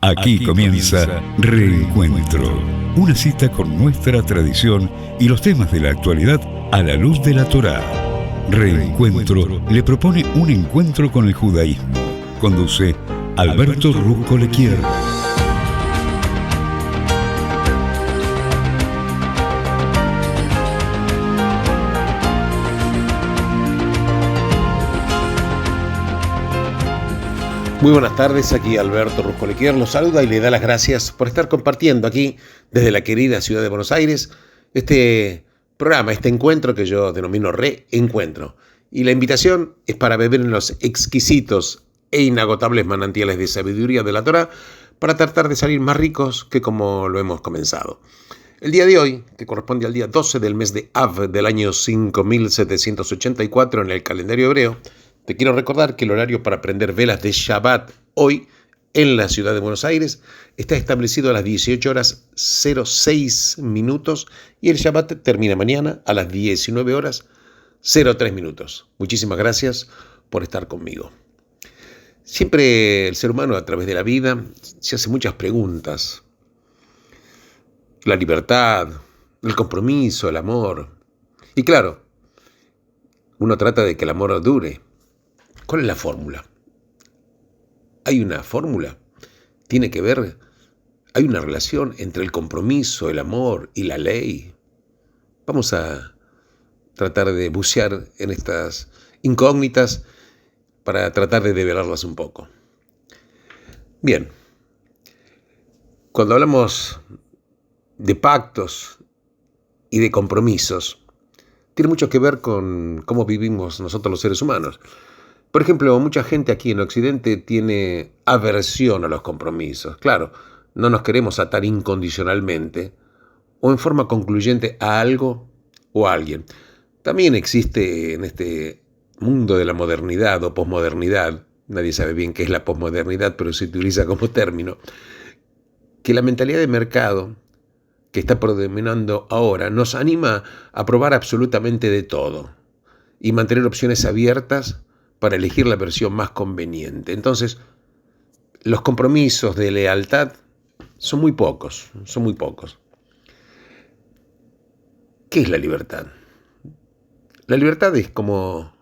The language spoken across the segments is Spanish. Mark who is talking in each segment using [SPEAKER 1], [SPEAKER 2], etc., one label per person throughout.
[SPEAKER 1] Aquí comienza Reencuentro, una cita con nuestra tradición y los temas de la actualidad a la luz de la Torá. Reencuentro le propone un encuentro con el judaísmo. Conduce Alberto Rusco Lequier.
[SPEAKER 2] Muy buenas tardes, aquí Alberto Rusco Lequier los saluda y le da las gracias por estar compartiendo aquí desde la querida ciudad de Buenos Aires este programa, este encuentro que yo denomino Reencuentro. Y la invitación es para beber en los exquisitos e inagotables manantiales de sabiduría de la Torá para tratar de salir más ricos que como lo hemos comenzado. El día de hoy, que corresponde al día 12 del mes de Av del año 5784 en el calendario hebreo, te quiero recordar que el horario para prender velas de Shabbat hoy en la ciudad de Buenos Aires está establecido a las 18 horas 06 minutos y el Shabbat termina mañana a las 19 horas 03 minutos. Muchísimas gracias por estar conmigo. Siempre el ser humano a través de la vida se hace muchas preguntas. La libertad, el compromiso, el amor. Y claro, uno trata de que el amor dure. ¿Cuál es la fórmula? ¿Hay una fórmula? ¿Tiene que ver? ¿Hay una relación entre el compromiso, el amor y la ley? Vamos a tratar de bucear en estas incógnitas para tratar de develarlas un poco. Bien, cuando hablamos de pactos y de compromisos, tiene mucho que ver con cómo vivimos nosotros los seres humanos. Por ejemplo, mucha gente aquí en Occidente tiene aversión a los compromisos. Claro, no nos queremos atar incondicionalmente o en forma concluyente a algo o a alguien. También existe en este mundo de la modernidad o posmodernidad, nadie sabe bien qué es la posmodernidad, pero se utiliza como término, que la mentalidad de mercado que está predominando ahora nos anima a probar absolutamente de todo y mantener opciones abiertas para elegir la versión más conveniente. Entonces, los compromisos de lealtad son muy pocos. ¿Qué es la libertad? La libertad es como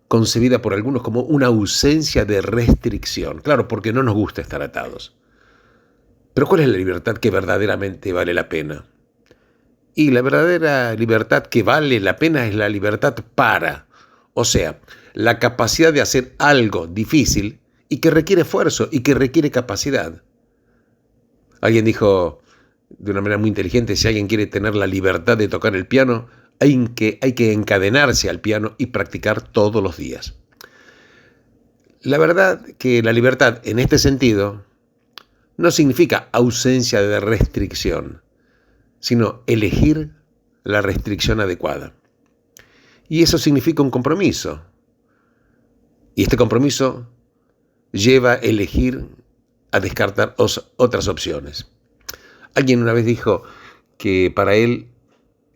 [SPEAKER 2] concebida por algunos como una ausencia de restricción. Claro, porque no nos gusta estar atados. Pero ¿cuál es la libertad que verdaderamente vale la pena? Y la verdadera libertad que vale la pena es la libertad para, o sea, la capacidad de hacer algo difícil y que requiere esfuerzo y que requiere capacidad. Alguien dijo de una manera muy inteligente, si alguien quiere tener la libertad de tocar el piano, hay que encadenarse al piano y practicar todos los días. La verdad que la libertad en este sentido no significa ausencia de restricción, sino elegir la restricción adecuada. Y eso significa un compromiso. Y este compromiso lleva a elegir, a descartar otras opciones. Alguien una vez dijo que para él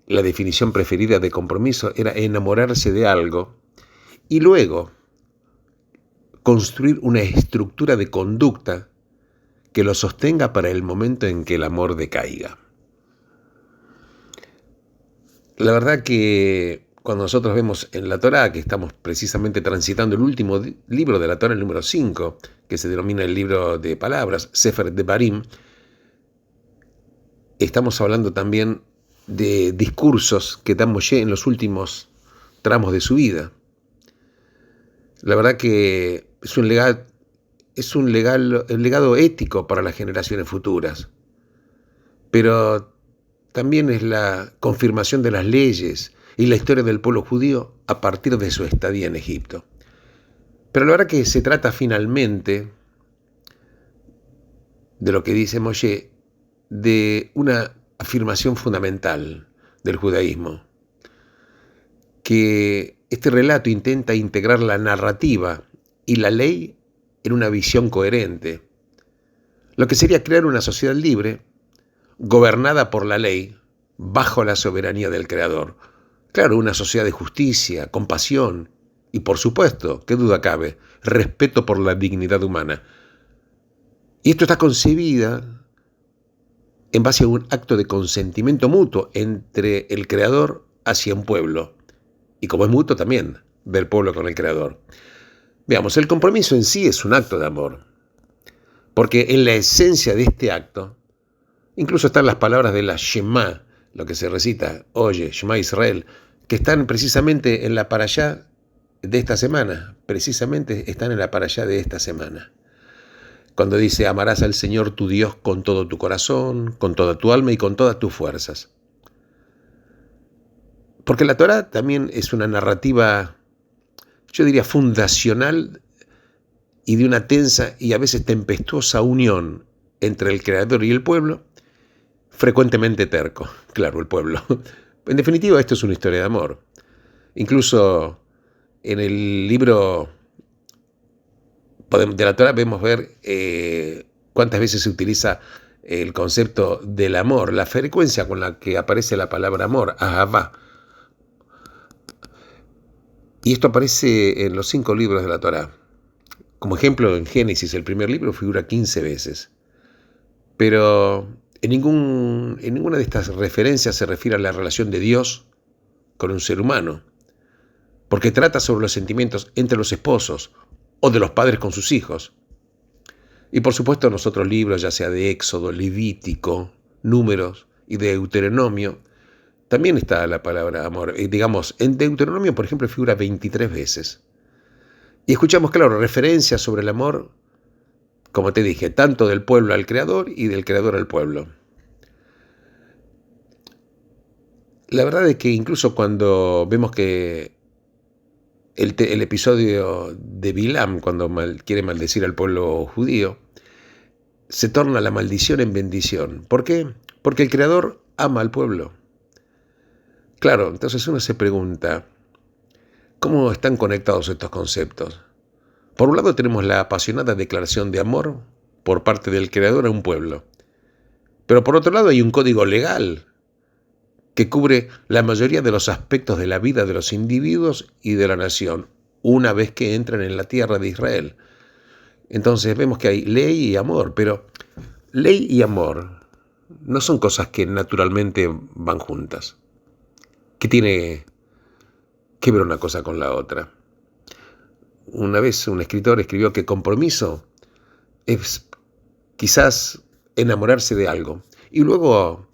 [SPEAKER 2] la definición preferida de compromiso era enamorarse de algo y luego construir una estructura de conducta que lo sostenga para el momento en que el amor decaiga. La verdad que cuando nosotros vemos en la Torá que estamos precisamente transitando el último libro de la Torá, el número 5, que se denomina el libro de palabras, Sefer Devarim, estamos hablando también de discursos que dan Moshe en los últimos tramos de su vida. La verdad que es un legado ético para las generaciones futuras, pero también es la confirmación de las leyes y la historia del pueblo judío a partir de su estadía en Egipto. Pero la verdad que se trata finalmente de lo que dice Moshe, de una afirmación fundamental del judaísmo, que este relato intenta integrar la narrativa y la ley en una visión coherente, lo que sería crear una sociedad libre, gobernada por la ley, bajo la soberanía del Creador. Claro, una sociedad de justicia, compasión y, por supuesto, qué duda cabe, respeto por la dignidad humana. Y esto está concebida en base a un acto de consentimiento mutuo entre el Creador hacia un pueblo. Y como es mutuo también, del pueblo con el Creador. Veamos, el compromiso en sí es un acto de amor. Porque en la esencia de este acto, incluso están las palabras de la Shema, lo que se recita, oye, Shema Israel, que están precisamente en la parashá de esta semana. Precisamente están en la parashá de esta semana. Cuando dice, amarás al Señor tu Dios con todo tu corazón, con toda tu alma y con todas tus fuerzas. Porque la Torá también es una narrativa, yo diría, fundacional y de una tensa y a veces tempestuosa unión entre el Creador y el pueblo, frecuentemente terco, claro, el pueblo. En definitiva, esto es una historia de amor. Incluso en el libro de la Torá vemos ver cuántas veces se utiliza el concepto del amor, la frecuencia con la que aparece la palabra amor, ahavá. Y esto aparece en los 5 libros de la Torá. Como ejemplo, en Génesis, el primer libro, figura 15 veces. Pero en ninguna de estas referencias se refiere a la relación de Dios con un ser humano, porque trata sobre los sentimientos entre los esposos o de los padres con sus hijos. Y por supuesto en los otros libros, ya sea de Éxodo, Levítico, Números y de Deuteronomio, también está la palabra amor. Digamos, en Deuteronomio, por ejemplo, figura 23 veces. Y escuchamos, claro, referencias sobre el amor, como te dije, tanto del pueblo al Creador y del Creador al pueblo. La verdad es que incluso cuando vemos que el episodio de Bilam, cuando quiere maldecir al pueblo judío, se torna la maldición en bendición. ¿Por qué? Porque el Creador ama al pueblo. Claro, entonces uno se pregunta, ¿cómo están conectados estos conceptos? Por un lado tenemos la apasionada declaración de amor por parte del Creador a un pueblo. Pero por otro lado hay un código legal que cubre la mayoría de los aspectos de la vida de los individuos y de la nación, una vez que entran en la tierra de Israel. Entonces vemos que hay ley y amor, pero ley y amor no son cosas que naturalmente van juntas. ¿Qué tiene que ver una cosa con la otra? Una vez un escritor escribió que compromiso es quizás enamorarse de algo y luego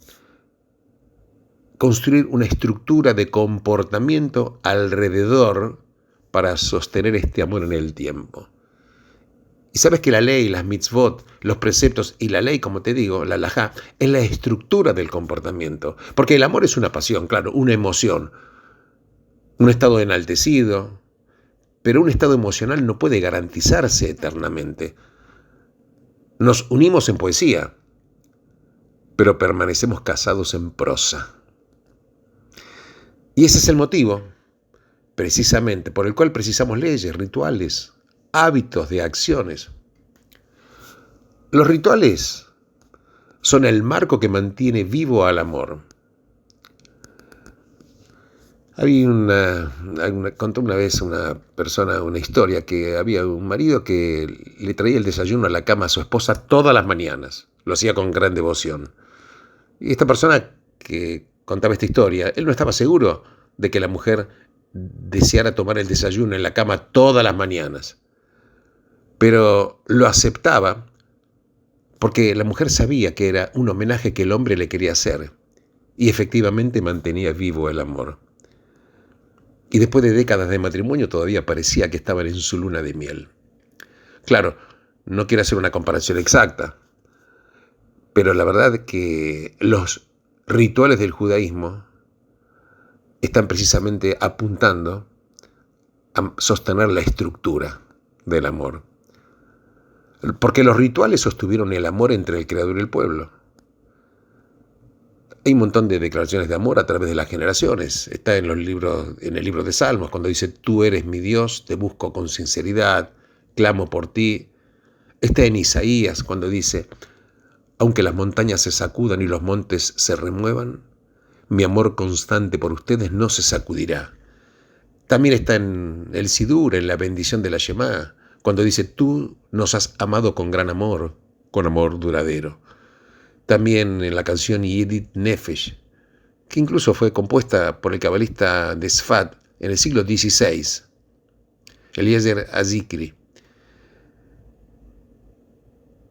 [SPEAKER 2] construir una estructura de comportamiento alrededor para sostener este amor en el tiempo. Y sabes que la ley, las mitzvot, los preceptos y la ley, como te digo, la halajá, es la estructura del comportamiento. Porque el amor es una pasión, claro, una emoción, un estado enaltecido, pero un estado emocional no puede garantizarse eternamente. Nos unimos en poesía, pero permanecemos casados en prosa. Y ese es el motivo, precisamente, por el cual precisamos leyes, rituales, hábitos de acciones. Los rituales son el marco que mantiene vivo al amor. Contó una vez una persona una historia que había un marido que le traía el desayuno a la cama a su esposa todas las mañanas. Lo hacía con gran devoción. Y esta persona que contaba esta historia, él no estaba seguro de que la mujer deseara tomar el desayuno en la cama todas las mañanas. Pero lo aceptaba porque la mujer sabía que era un homenaje que el hombre le quería hacer. Y efectivamente mantenía vivo el amor. Y después de décadas de matrimonio todavía parecía que estaban en su luna de miel. Claro, no quiero hacer una comparación exacta, pero la verdad es que los rituales del judaísmo están precisamente apuntando a sostener la estructura del amor. Porque los rituales sostuvieron el amor entre el Creador y el pueblo. Hay un montón de declaraciones de amor a través de las generaciones. Está en el libro de Salmos, cuando dice, tú eres mi Dios, te busco con sinceridad, clamo por ti. Está en Isaías, cuando dice, aunque las montañas se sacudan y los montes se remuevan, mi amor constante por ustedes no se sacudirá. También está en el Sidur, en la bendición de la Shema, cuando dice, tú nos has amado con gran amor, con amor duradero. También en la canción Yedid Nefesh, que incluso fue compuesta por el cabalista de Sfat en el siglo XVI, Eliezer Azikri.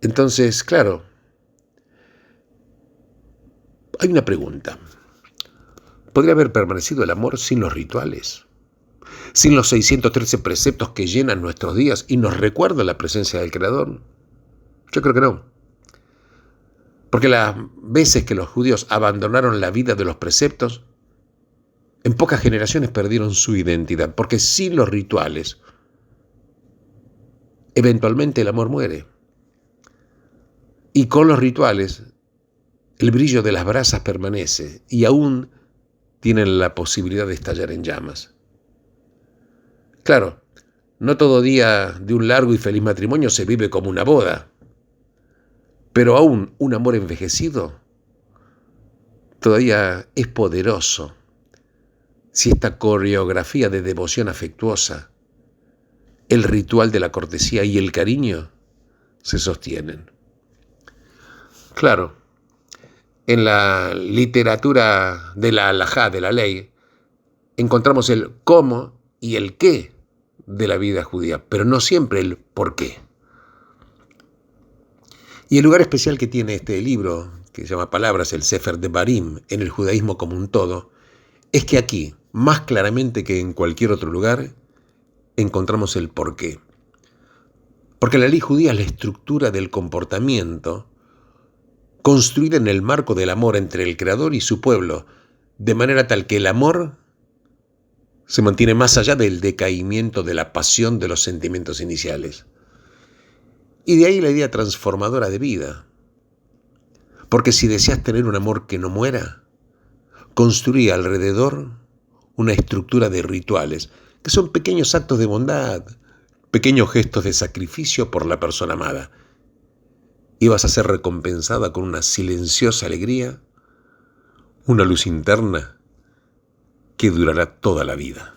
[SPEAKER 2] Entonces, claro, hay una pregunta. ¿Podría haber permanecido el amor sin los rituales? ¿Sin los 613 preceptos que llenan nuestros días y nos recuerdan la presencia del Creador? Yo creo que no. Porque las veces que los judíos abandonaron la vida de los preceptos, en pocas generaciones perdieron su identidad. Porque sin los rituales, eventualmente el amor muere. Y con los rituales, el brillo de las brasas permanece y aún tienen la posibilidad de estallar en llamas. Claro, no todo día de un largo y feliz matrimonio se vive como una boda, pero aún un amor envejecido todavía es poderoso si esta coreografía de devoción afectuosa, el ritual de la cortesía y el cariño se sostienen. Claro, en la literatura de la halajá, de la ley, encontramos el cómo y el qué de la vida judía, pero no siempre el por qué. Y el lugar especial que tiene este libro, que se llama Palabras, el Sefer Devarim, en el judaísmo como un todo, es que aquí, más claramente que en cualquier otro lugar, encontramos el por qué. Porque la ley judía es la estructura del comportamiento construida en el marco del amor entre el Creador y su pueblo, de manera tal que el amor se mantiene más allá del decaimiento de la pasión de los sentimientos iniciales. Y de ahí la idea transformadora de vida. Porque si deseas tener un amor que no muera, construye alrededor una estructura de rituales, que son pequeños actos de bondad, pequeños gestos de sacrificio por la persona amada. Y vas a ser recompensada con una silenciosa alegría, una luz interna que durará toda la vida.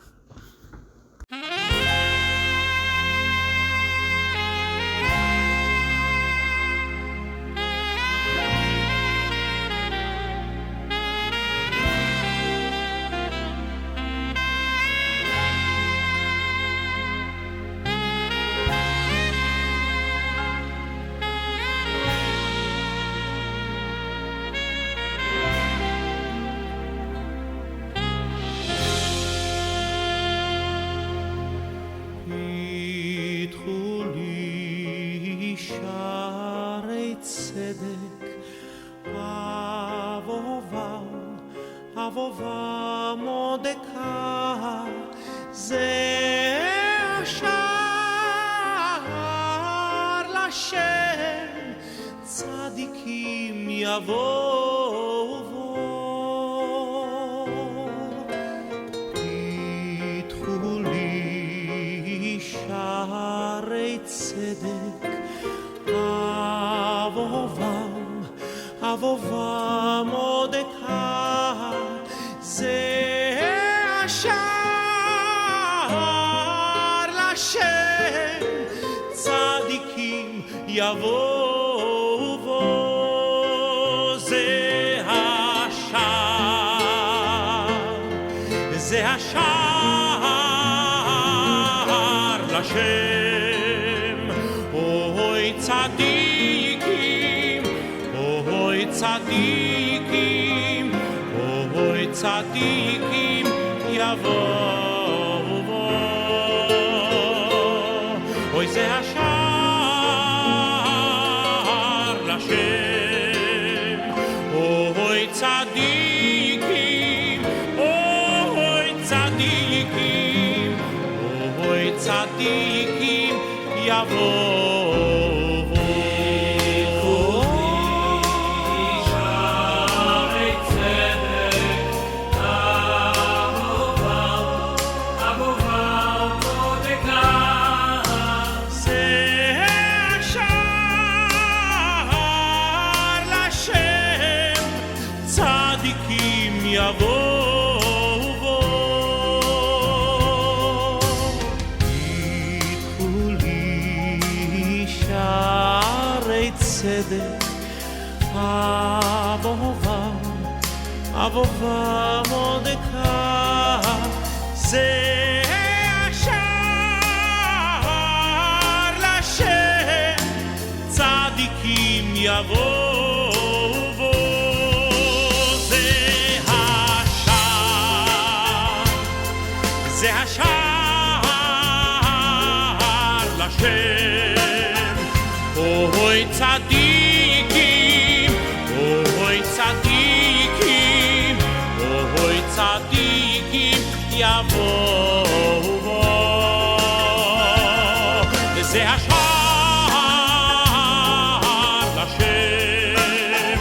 [SPEAKER 3] אבובה מרדכי זה השער לשם צדיקים יבואו בו זה השער לשם אוי צדיקים אוי צדיקים אוי צדיקים יבואו בו זה השער לשם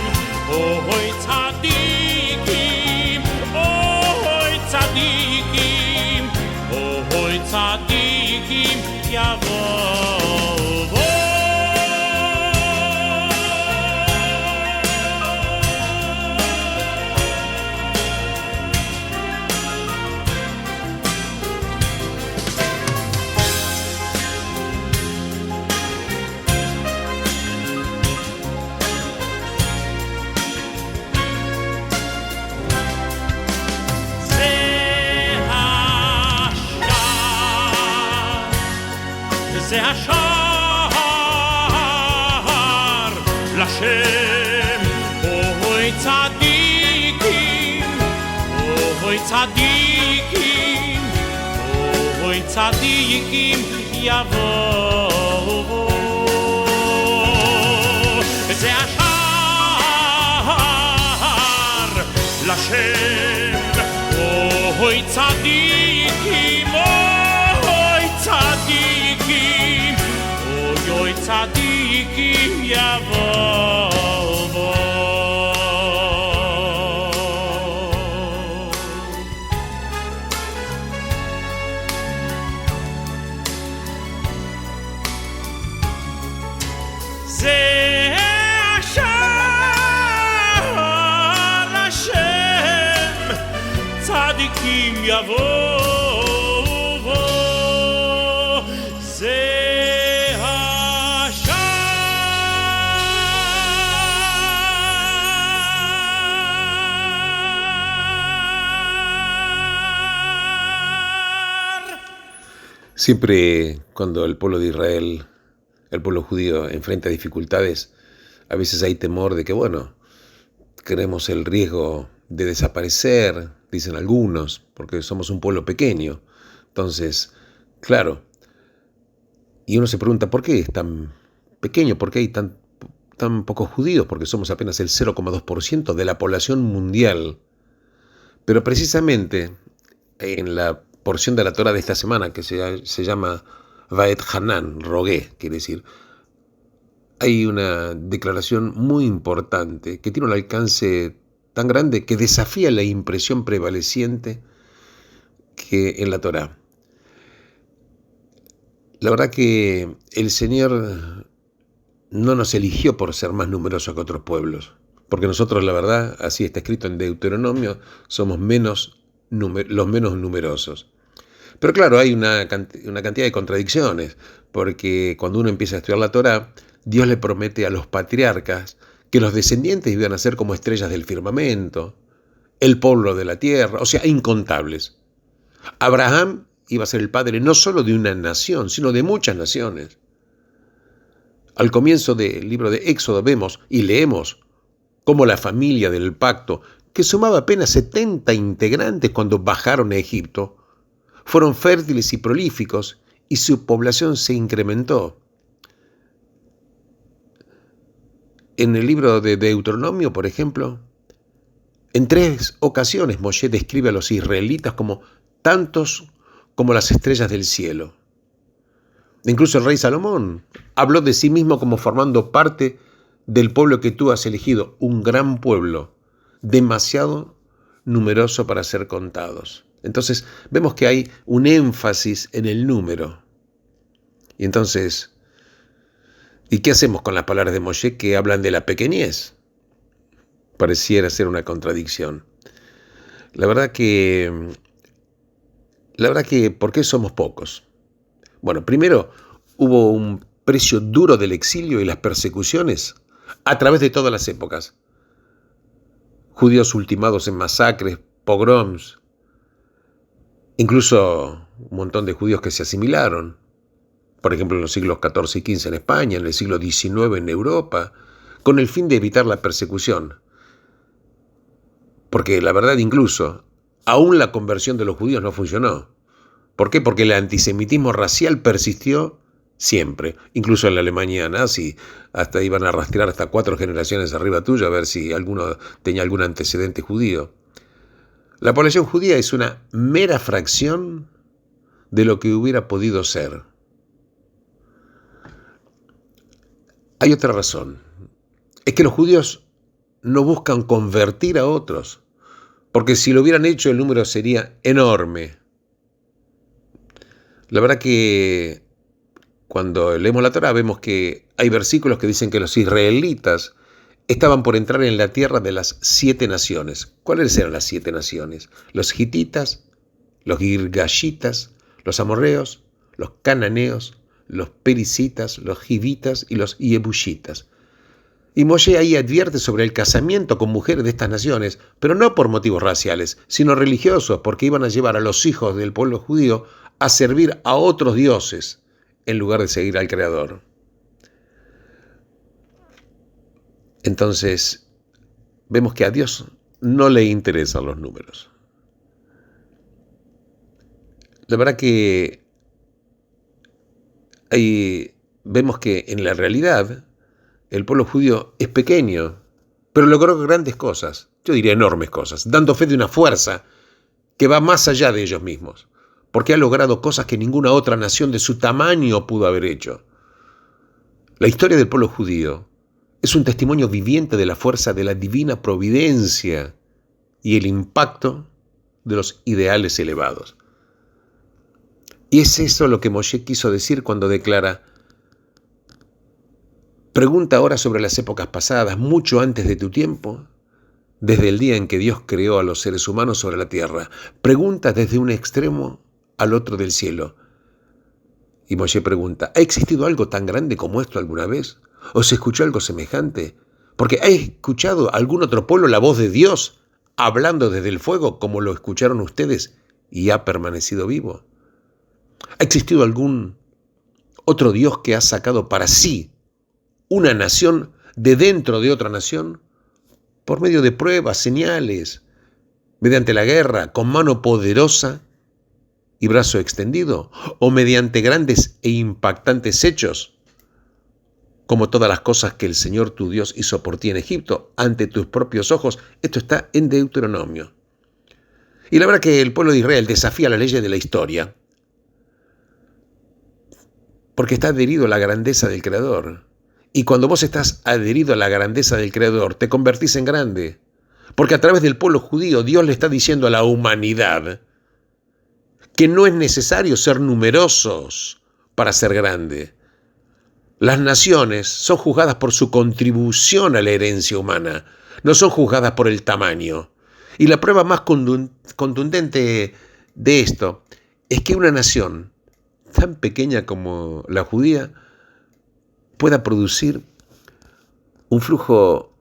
[SPEAKER 3] אוי צדיקים אוי צדיקים אוי צדיקים יבואו בו זה השער לשם אוי צדיקים אוי צדיקים אוי צדיקים יבואו בו זה השער לשם אוי צדיקים אוי צדיקים אוי צדיקים יבואו בו זה השער לשם צדיקים יבואו בו זה
[SPEAKER 2] Siempre cuando el pueblo de Israel, el pueblo judío, enfrenta dificultades, a veces hay temor de que, bueno, tenemos el riesgo de desaparecer, dicen algunos, porque somos un pueblo pequeño. Entonces, claro, y uno se pregunta, ¿por qué es tan pequeño? ¿Por qué hay tan pocos judíos? Porque somos apenas el 0,2% de la población mundial. Pero precisamente en la porción de la Torá de esta semana, que se llama Vaet Hanan, rogué, quiere decir, hay una declaración muy importante que tiene un alcance tan grande que desafía la impresión prevaleciente que en la Torá. La verdad que el Señor no nos eligió por ser más numerosos que otros pueblos, porque nosotros, la verdad, así está escrito en Deuteronomio, somos los menos numerosos. Pero claro, hay una cantidad de contradicciones, porque cuando uno empieza a estudiar la Torá, Dios le promete a los patriarcas que los descendientes iban a ser como estrellas del firmamento, el polvo de la tierra, o sea, incontables. Abraham iba a ser el padre no solo de una nación, sino de muchas naciones. Al comienzo del libro de Éxodo vemos y leemos cómo la familia del pacto, que sumaba apenas 70 integrantes cuando bajaron a Egipto, fueron fértiles y prolíficos y su población se incrementó. En el libro de Deuteronomio, por ejemplo, en 3 ocasiones Moshe describe a los israelitas como tantos como las estrellas del cielo. Incluso el rey Salomón habló de sí mismo como formando parte del pueblo que tú has elegido, un gran pueblo, demasiado numeroso para ser contados. Entonces vemos que hay un énfasis en el número. Y entonces, ¿y qué hacemos con las palabras de Moshe que hablan de la pequeñez? Pareciera ser una contradicción. La verdad que, ¿por qué somos pocos? Bueno, primero hubo un precio duro del exilio y las persecuciones a través de todas las épocas. Judíos ultimados en masacres, pogroms, incluso un montón de judíos que se asimilaron, por ejemplo en los siglos XIV y XV en España, en el siglo XIX en Europa, con el fin de evitar la persecución. Porque la verdad incluso, aún la conversión de los judíos no funcionó. ¿Por qué? Porque el antisemitismo racial persistió siempre, incluso en la Alemania nazi, hasta iban a rastrear hasta 4 generaciones arriba tuyo a ver si alguno tenía algún antecedente judío. La población judía es una mera fracción de lo que hubiera podido ser. Hay otra razón, es que los judíos no buscan convertir a otros, porque si lo hubieran hecho el número sería enorme. La verdad que cuando leemos la Torá vemos que hay versículos que dicen que los israelitas estaban por entrar en la tierra de las 7 naciones. ¿Cuáles eran las 7 naciones? Los hititas, los girgashitas, los amorreos, los cananeos, los perisitas, los hivitas y los yebushitas. Y Moshe ahí advierte sobre el casamiento con mujeres de estas naciones, pero no por motivos raciales, sino religiosos, porque iban a llevar a los hijos del pueblo judío a servir a otros dioses en lugar de seguir al Creador. Entonces, vemos que a Dios no le interesan los números. La verdad que vemos que en la realidad el pueblo judío es pequeño, pero logró grandes cosas, yo diría enormes cosas, dando fe de una fuerza que va más allá de ellos mismos, porque ha logrado cosas que ninguna otra nación de su tamaño pudo haber hecho. La historia del pueblo judío es un testimonio viviente de la fuerza de la divina providencia y el impacto de los ideales elevados. Y es eso lo que Moshe quiso decir cuando declara: pregunta ahora sobre las épocas pasadas, mucho antes de tu tiempo, desde el día en que Dios creó a los seres humanos sobre la tierra. Pregunta desde un extremo al otro del cielo. Y Moshe pregunta: ¿ha existido algo tan grande como esto alguna vez? ¿O se escuchó algo semejante? Porque ¿ha escuchado algún otro pueblo la voz de Dios hablando desde el fuego como lo escucharon ustedes y ha permanecido vivo? ¿Ha existido algún otro Dios que ha sacado para sí una nación de dentro de otra nación por medio de pruebas, señales, mediante la guerra, con mano poderosa y brazo extendido, o mediante grandes e impactantes hechos, como todas las cosas que el Señor tu Dios hizo por ti en Egipto, ante tus propios ojos? Esto está en Deuteronomio. Y la verdad que el pueblo de Israel desafía las leyes de la historia, porque está adherido a la grandeza del Creador. Y cuando vos estás adherido a la grandeza del Creador, te convertís en grande. Porque a través del pueblo judío, Dios le está diciendo a la humanidad que no es necesario ser numerosos para ser grande. Las naciones son juzgadas por su contribución a la herencia humana, no son juzgadas por el tamaño. Y la prueba más contundente de esto es que una nación tan pequeña como la judía pueda producir un flujo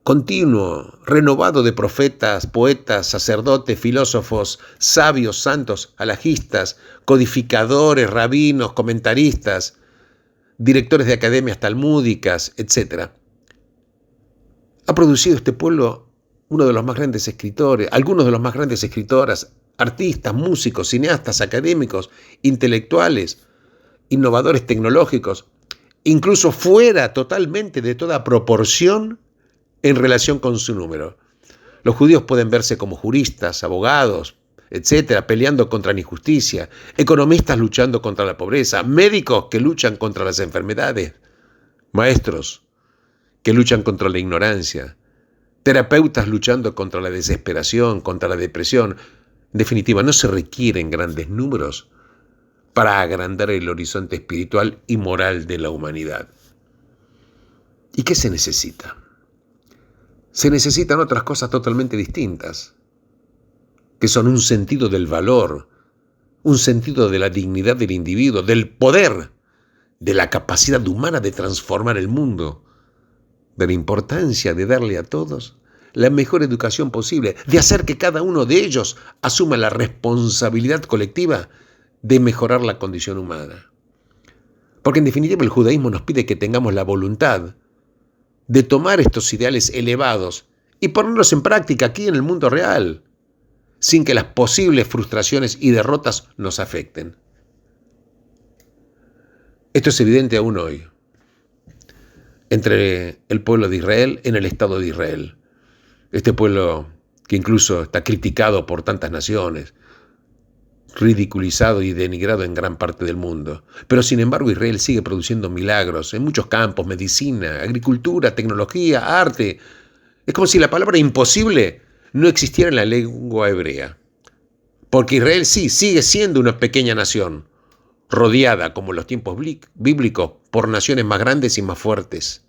[SPEAKER 2] continuo, renovado de profetas, poetas, sacerdotes, filósofos, sabios, santos, alajistas, codificadores, rabinos, comentaristas, directores de academias talmúdicas, etc. Ha producido este pueblo uno de los más grandes escritores, algunos de los más grandes escritores, artistas, músicos, cineastas, académicos, intelectuales, innovadores tecnológicos, incluso fuera totalmente de toda proporción en relación con su número. Los judíos pueden verse como juristas, abogados, etcétera, peleando contra la injusticia, economistas luchando contra la pobreza, médicos que luchan contra las enfermedades, maestros que luchan contra la ignorancia, terapeutas luchando contra la desesperación, contra la depresión. En definitiva, no se requieren grandes números para agrandar el horizonte espiritual y moral de la humanidad. ¿Y qué se necesita? Se necesitan otras cosas totalmente distintas, que son un sentido del valor, un sentido de la dignidad del individuo, del poder, de la capacidad humana de transformar el mundo, de la importancia de darle a todos la mejor educación posible, de hacer que cada uno de ellos asuma la responsabilidad colectiva de mejorar la condición humana. Porque en definitiva el judaísmo nos pide que tengamos la voluntad de tomar estos ideales elevados y ponerlos en práctica aquí en el mundo real, sin que las posibles frustraciones y derrotas nos afecten. Esto es evidente aún hoy, entre el pueblo de Israel en el Estado de Israel. Este pueblo que incluso está criticado por tantas naciones, ridiculizado y denigrado en gran parte del mundo. Pero sin embargo Israel sigue produciendo milagros en muchos campos: medicina, agricultura, tecnología, arte. Es como si la palabra imposible no existiera en la lengua hebrea. Porque Israel sí sigue siendo una pequeña nación, rodeada, como en los tiempos bíblicos, por naciones más grandes y más fuertes.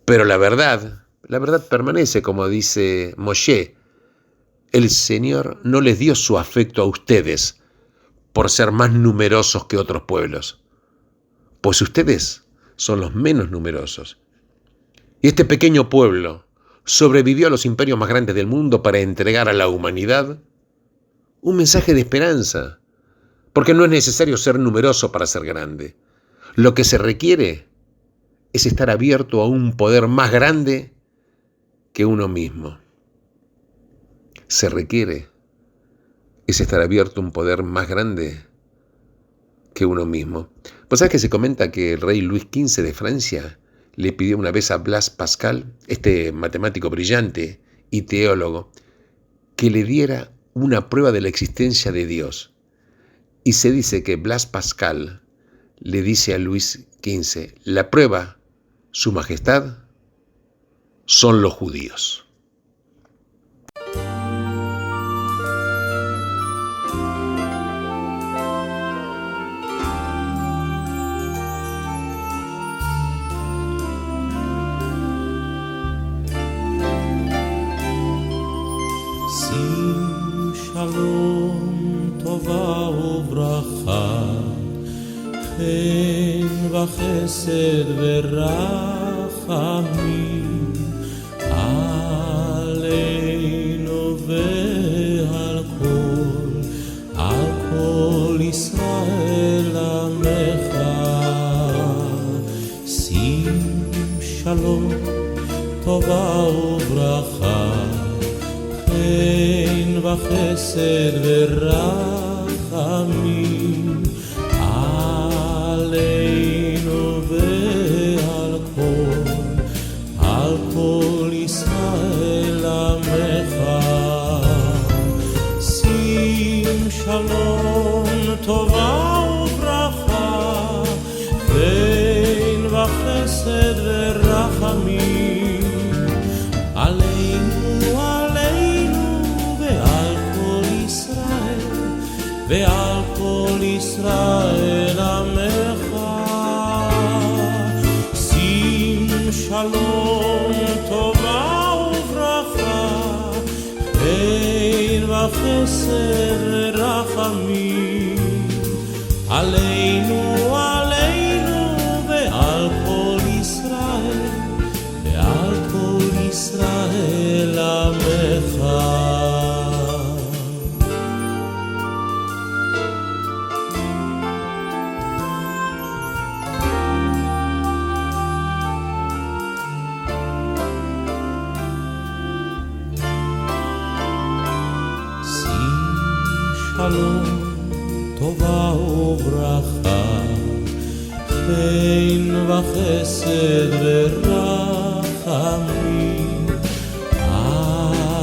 [SPEAKER 2] Pero la verdad permanece, como dice Moshe: el Señor no les dio su afecto a ustedes por ser más numerosos que otros pueblos, pues ustedes son los menos numerosos. Y este pequeño pueblo sobrevivió a los imperios más grandes del mundo para entregar a la humanidad un mensaje de esperanza, porque no es necesario ser numeroso para ser grande. Lo que se requiere es estar abierto a un poder más grande que uno mismo. Se requiere es estar abierto a un poder más grande que uno mismo. ¿Vos sabés que se comenta que el rey Luis XV de Francia le pidió una vez a Blaise Pascal, este matemático brillante y teólogo, que le diera una prueba de la existencia de Dios? Y se dice que Blaise Pascal le dice a Luis XV: la prueba, Su Majestad, son los judíos.
[SPEAKER 3] Shalom tova ubracha, chen v'chesed v'rachamim aleinu ve'al kol Yisrael amecha. Sim shalom tova ubracha, chen v'chesed v'rachamim aleinu ve'al kol Yisrael amecha. Sim shalom tova ubracha, chen v'chesed v'rachamim aleinu ve'al kol Yisrael amecha. Sim shalom tova ubracha, chen v'chesed v'rachamim aleinu ve'al kol Yisrael amecha. Shalom tova ubracha, chen v'chesed v'rachamim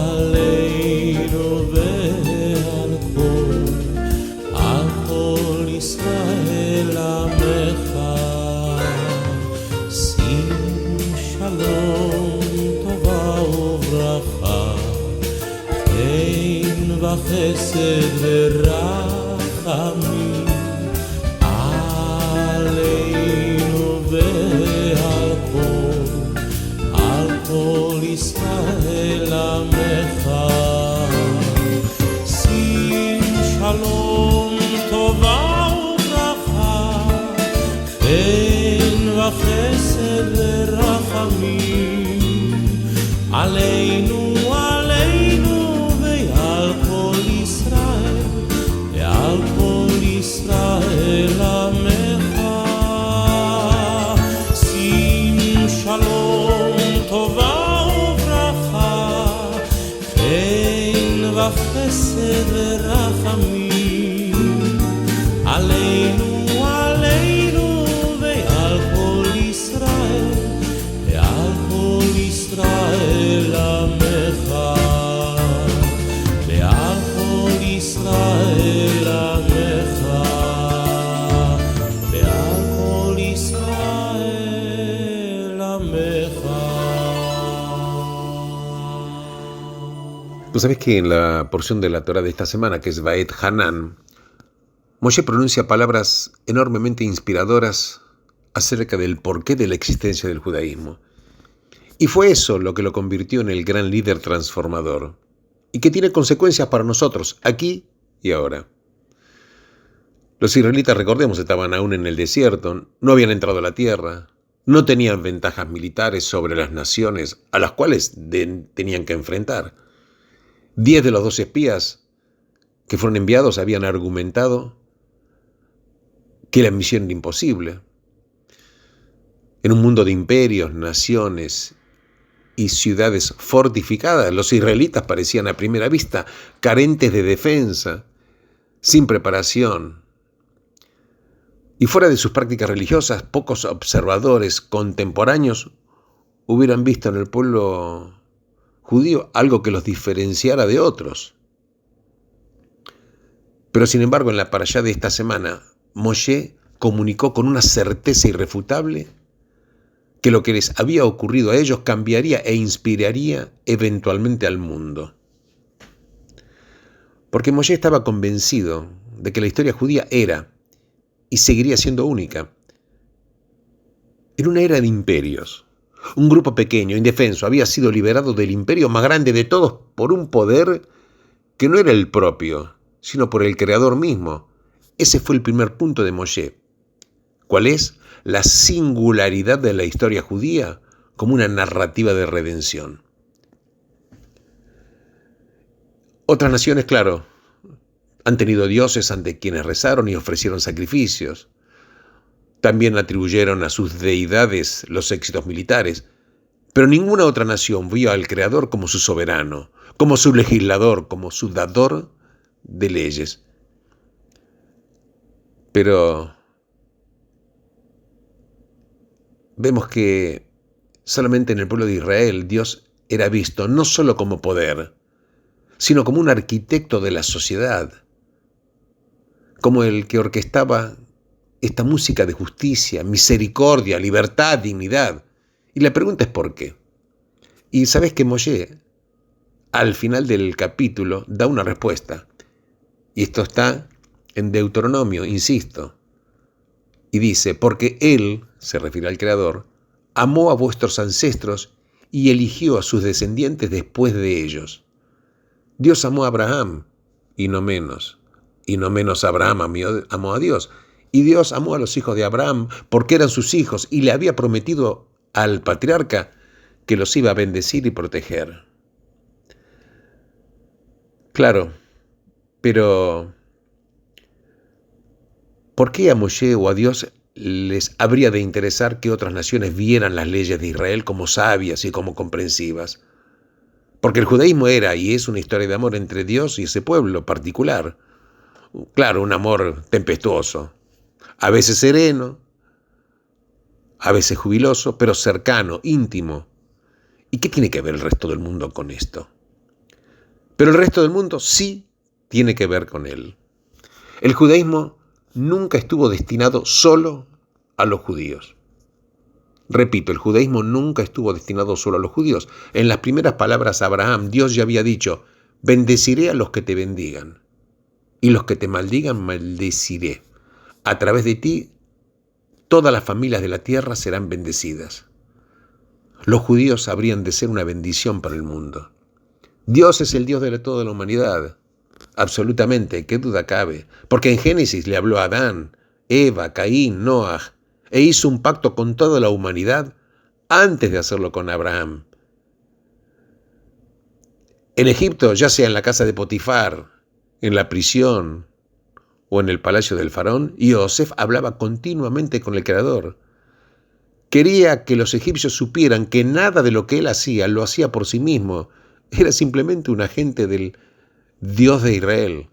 [SPEAKER 3] aleinu ve'al kol Yisrael amecha. Sim shalom tova ubracha, chen v'chesed v'rachamim aleinu ve'al kol Yisrael amecha. Sim shalom tova ubracha, chen v'chesed v'rachamim עלינו, עלינו ועל כל ישראל, ועל כל ישראל עמך. שים שלום טובה וברכה, חן וחסד ורחמים, עלינו, עלינו ועל כל ישראל, ועל כל ישראל עמך, ועל כל ישראל עמך, ועל כל ישראל עמך.
[SPEAKER 2] Tú sabes que en la porción de la Torá de esta semana, que es Vaet Hanan, Moshe pronuncia palabras enormemente inspiradoras acerca del porqué de la existencia del judaísmo. Y fue eso lo que lo convirtió en el gran líder transformador, y que tiene consecuencias para nosotros, aquí y ahora. Los israelitas, recordemos, estaban aún en el desierto, no habían entrado a la tierra, no tenían ventajas militares sobre las naciones a las cuales tenían que enfrentar. 10 de los 12 espías que fueron enviados habían argumentado que la misión era imposible. En un mundo de imperios, naciones y ciudades fortificadas, los israelitas parecían a primera vista carentes de defensa, sin preparación. Y fuera de sus prácticas religiosas, pocos observadores contemporáneos hubieran visto en el pueblo judío algo que los diferenciara de otros. Pero sin embargo, en la parashá de esta semana, Moshe comunicó con una certeza irrefutable que lo que les había ocurrido a ellos cambiaría e inspiraría eventualmente al mundo. Porque Moshe estaba convencido de que la historia judía era y seguiría siendo única. En una era de imperios, un grupo pequeño, indefenso, había sido liberado del imperio más grande de todos por un poder que no era el propio, sino por el Creador mismo. Ese fue el primer punto de Moshe. ¿Cuál es? La singularidad de la historia judía como una narrativa de redención. Otras naciones, claro, han tenido dioses ante quienes rezaron y ofrecieron sacrificios. También atribuyeron a sus deidades los éxitos militares, pero ninguna otra nación vio al Creador como su soberano, como su legislador, como su dador de leyes. Pero vemos que solamente en el pueblo de Israel Dios era visto no solo como poder, sino como un arquitecto de la sociedad, como el que orquestaba esta música de justicia, misericordia, libertad, dignidad. Y la pregunta es ¿por qué? Y sabes que Moshe, al final del capítulo, da una respuesta. Y esto está en Deuteronomio, insisto. Y dice, porque Él, se refiere al Creador, amó a vuestros ancestros y eligió a sus descendientes después de ellos. Dios amó a Abraham, y no menos. Y no menos Abraham amó a Dios. Y Dios amó a los hijos de Abraham porque eran sus hijos y le había prometido al patriarca que los iba a bendecir y proteger. Claro, pero ¿por qué a Moshe o a Dios les habría de interesar que otras naciones vieran las leyes de Israel como sabias y como comprensivas? Porque el judaísmo era y es una historia de amor entre Dios y ese pueblo particular. Claro, un amor tempestuoso, a veces sereno, a veces jubiloso, pero cercano, íntimo. ¿Y qué tiene que ver el resto del mundo con esto? Pero el resto del mundo sí tiene que ver con él. El judaísmo nunca estuvo destinado solo a los judíos. Repito, el judaísmo nunca estuvo destinado solo a los judíos. En las primeras palabras a Abraham, Dios ya había dicho, bendeciré a los que te bendigan, y los que te maldigan, maldeciré. A través de ti, todas las familias de la tierra serán bendecidas. Los judíos habrían de ser una bendición para el mundo. Dios es el Dios de toda la humanidad. Absolutamente, qué duda cabe. Porque en Génesis le habló a Adán, Eva, Caín, Noah, e hizo un pacto con toda la humanidad antes de hacerlo con Abraham. En Egipto, ya sea en la casa de Potifar, en la prisión o en el palacio del faraón, Yosef hablaba continuamente con el Creador. Quería que los egipcios supieran que nada de lo que él hacía lo hacía por sí mismo. Era simplemente un agente del Dios de Israel.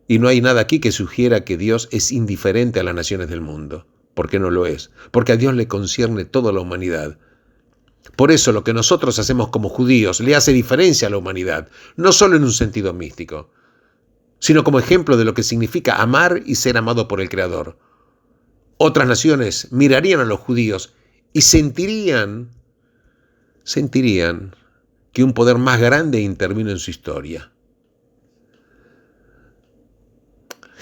[SPEAKER 2] Y no hay nada aquí que sugiera que Dios es indiferente a las naciones del mundo. ¿Por qué no lo es? Porque a Dios le concierne toda la humanidad. Por eso lo que nosotros hacemos como judíos le hace diferencia a la humanidad, no solo en un sentido místico, sino como ejemplo de lo que significa amar y ser amado por el Creador. Otras naciones mirarían a los judíos y sentirían que un poder más grande intervino en su historia.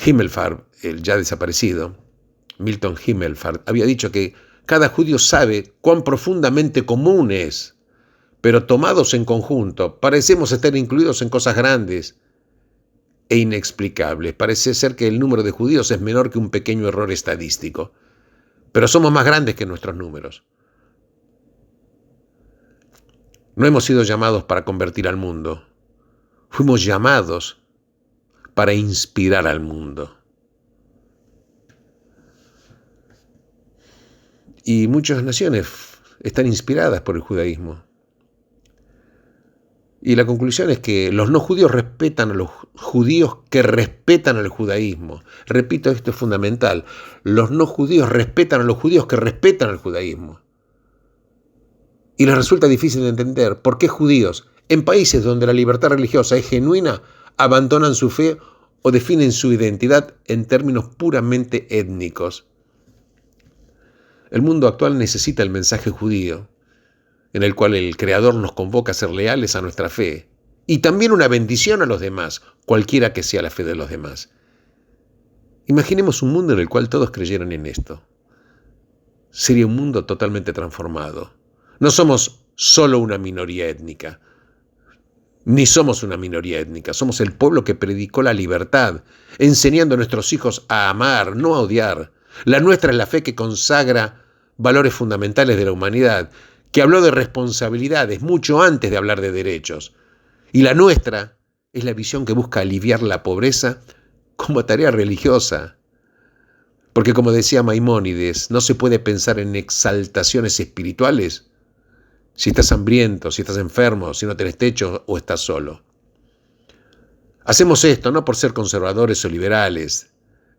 [SPEAKER 2] Himmelfarb, el ya desaparecido, Milton Himmelfarb, había dicho que cada judío sabe cuán profundamente común es, pero tomados en conjunto, parecemos estar incluidos en cosas grandes e inexplicables. Parece ser que el número de judíos es menor que un pequeño error estadístico, pero somos más grandes que nuestros números. No hemos sido llamados para convertir al mundo, fuimos llamados para inspirar al mundo. Y muchas naciones están inspiradas por el judaísmo. Y la conclusión es que los no judíos respetan a los judíos que respetan al judaísmo. Repito, esto es fundamental. Los no judíos respetan a los judíos que respetan al judaísmo. Y les resulta difícil de entender por qué judíos, en países donde la libertad religiosa es genuina, abandonan su fe o definen su identidad en términos puramente étnicos. El mundo actual necesita el mensaje judío, en el cual el Creador nos convoca a ser leales a nuestra fe, y también una bendición a los demás, cualquiera que sea la fe de los demás. Imaginemos un mundo en el cual todos creyeran en esto. Sería un mundo totalmente transformado. No somos solo una minoría étnica, ni somos una minoría étnica, somos el pueblo que predicó la libertad, enseñando a nuestros hijos a amar, no a odiar. La nuestra es la fe que consagra valores fundamentales de la humanidad, que habló de responsabilidades mucho antes de hablar de derechos. Y la nuestra es la visión que busca aliviar la pobreza como tarea religiosa. Porque como decía Maimónides, no se puede pensar en exaltaciones espirituales si estás hambriento, si estás enfermo, si no tenés techo o estás solo. Hacemos esto no por ser conservadores o liberales,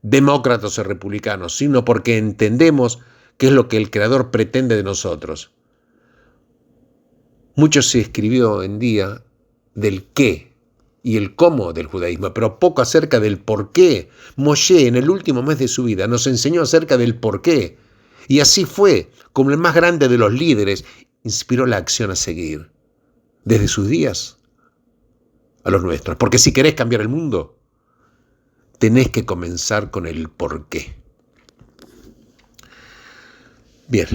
[SPEAKER 2] demócratas o republicanos, sino porque entendemos qué es lo que el Creador pretende de nosotros. Mucho se escribió en día del qué y el cómo del judaísmo, pero poco acerca del por qué. Moshe, en el último mes de su vida, nos enseñó acerca del por qué. Y así fue, como el más grande de los líderes, inspiró la acción a seguir, desde sus días a los nuestros. Porque si querés cambiar el mundo, tenés que comenzar con el por qué. Bien,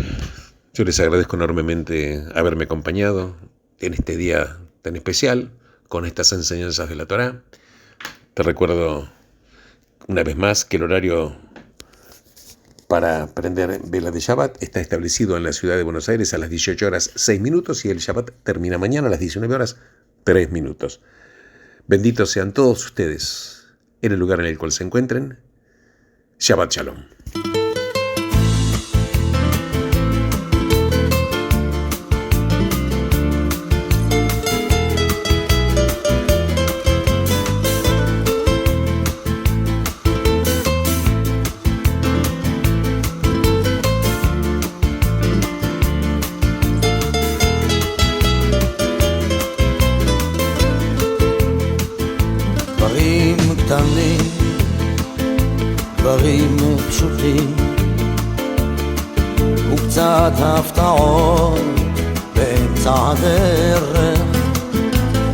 [SPEAKER 2] yo les agradezco enormemente haberme acompañado en este día tan especial con estas enseñanzas de la Torá. Te recuerdo una vez más que el horario para prender vela de Shabbat está establecido en la ciudad de Buenos Aires a las 18 horas 6 minutos y el Shabbat termina mañana a las 19 horas 3 minutos. Benditos sean todos ustedes en el lugar en el cual se encuentren. Shabbat Shalom.
[SPEAKER 4] דברים פשוטים וקצת הפתעות באמצע הדרך,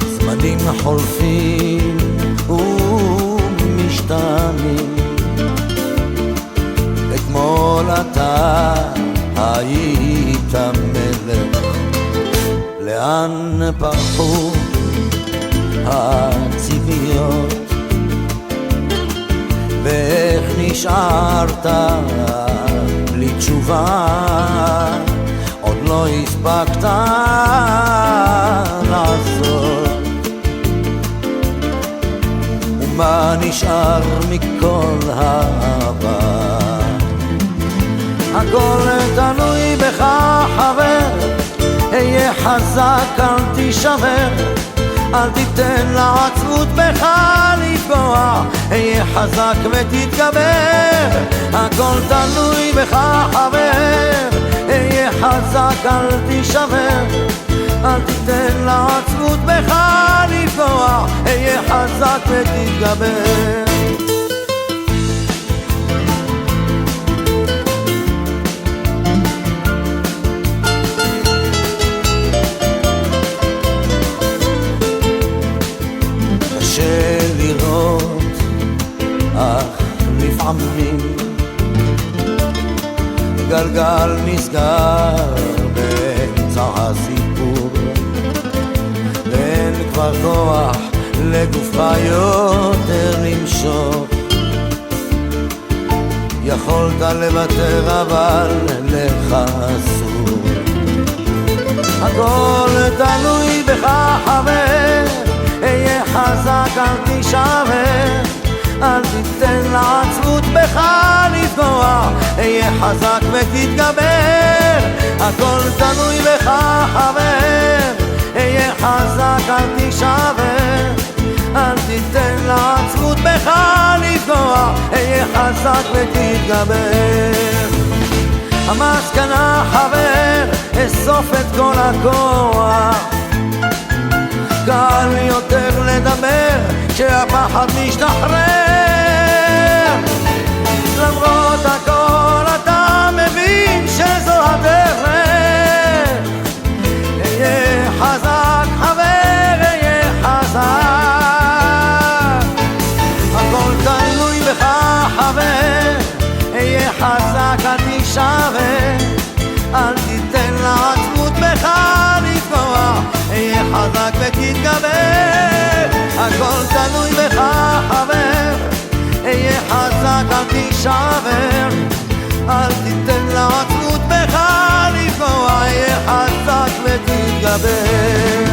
[SPEAKER 4] זמנים חולפים ומשתנים. אתמול אתה היית מלך, לאן פרחו הציפיות ואיך נשארת בלי תשובה, עוד לא הספקת לעשות נשאר מכל העבר? הכל תלוי בך חבר, היה חזק אל תישבר, אל תיתן לעצבות בך לפגוע, היה חזק ותתגבר. הכל תלוי בך חבר, היה חזק אל תישבר, אל תיתן לעצבות בך לפגוע, היה חזק ותתגבר. קשה לראות, אך לפעמים גלגל נסגר באמצע הסיפור, ואין כבר כוח לגופך יותר למשוך. יכולת לוותר אבל לך אסור. הכל תלוי בך חבר, היה חזק אל תישבר, אל תיתן לעצבות בך לפגוע, היה חזק ותתגבר. הכל תלוי בך חבר, היה חזק אל תישבר, אל תיתן לעצבות בך לפגוע, היה חזק ותתגבר. המסקנה חבר, אסוף את כל הכוח, קל יותר לדבר כשהפחד משתחרר. למרות הכל אתה מבין שזו הדרך, היה חזק חבר, היה חזק. הכל תלוי בך חבר, היה חזק אל תישבר, אל תיתן לעצבות בך לפגוע, היה חזק ותתגבר. הכל תלוי בך חבר, היה חזק אל תישבר, אל תיתן לעצבות בך לפגוע, היה חזק ותתגבר.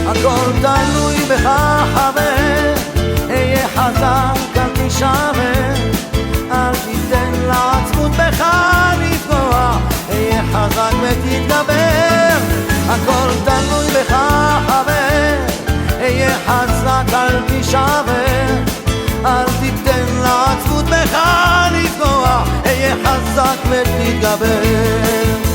[SPEAKER 4] הכל תלוי בך חבר, היה חזק אל תישבר, אל תיתן לעצבות בך לפגוע, היה חזק ותתגבר. הכל תלוי בך חבר, היה חזק אל תישבר, אל תיתן לעצבות בך לפגוע, היה חזק ותתגבר.